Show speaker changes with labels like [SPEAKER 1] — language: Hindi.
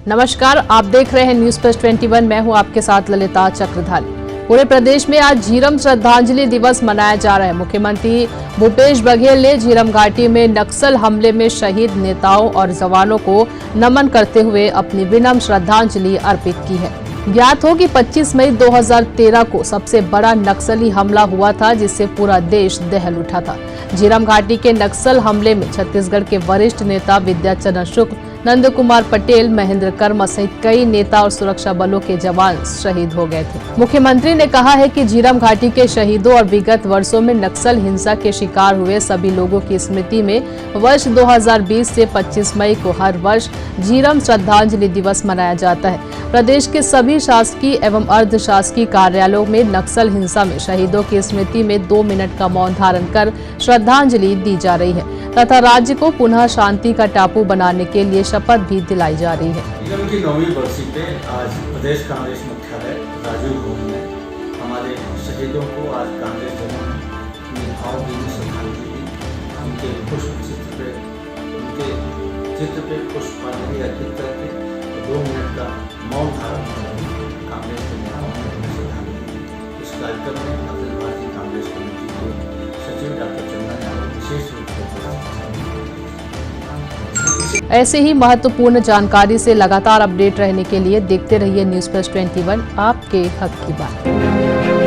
[SPEAKER 1] नमस्कार, आप देख रहे हैं न्यूज प्लस 21। मैं हूं आपके साथ ललिता चक्रधारी। पूरे प्रदेश में आज झीरम श्रद्धांजलि दिवस मनाया जा रहा है। मुख्यमंत्री भूपेश बघेल ने झीरम घाटी में नक्सल हमले में शहीद नेताओं और जवानों को नमन करते हुए अपनी विनम्र श्रद्धांजलि अर्पित की है। ज्ञात हो कि 25 मई 2013 को सबसे बड़ा नक्सली हमला हुआ था, जिससे पूरा देश दहल उठा था। झीरम घाटी के नक्सल हमले में छत्तीसगढ़ के वरिष्ठ नेता विद्याचरण शुक्ल, नंद कुमार पटेल, महेंद्र कर्मा सहित कई नेता और सुरक्षा बलों के जवान शहीद हो गए थे। मुख्यमंत्री ने कहा है कि झीरम घाटी के शहीदों और विगत वर्षों में नक्सल हिंसा के शिकार हुए सभी लोगों की स्मृति में वर्ष 2020 से 25 मई को हर वर्ष झीरम श्रद्धांजलि दिवस मनाया जाता है। प्रदेश के सभी शासकीय एवं अर्ध शासकीय कार्यालयों में नक्सल हिंसा में शहीदों की स्मृति में 2 मिनट का मौन धारण कर श्रद्धांजलि दी जा रही है तथा राज्य को पुनः शांति का टापू बनाने के लिए शपथ भी दिलाई जा रही है।
[SPEAKER 2] झीरम की 9वीं बरसी पे आज प्रदेश कांग्रेस मुख्यालय राजीव भवन में हमारे शहीदों को आज कांग्रेस जनों ने भावभीनी श्रद्धांजलि दी। उनके चित्र पे पुष्पांजलि अर्पित करके 2 मिनट का मौन धारण करके कांग्रेस के नेताओं ने श्रद्धांजलि दी। इस कार्यक्रम में अखिल भारतीय कांग्रेस कमेटी के सचिव डॉक्टर चंदन यादव विशेष रूप से
[SPEAKER 1] ऐसे ही महत्वपूर्ण जानकारी से लगातार अपडेट रहने के लिए देखते रहिए न्यूज प्लस 21, आपके हक की बात।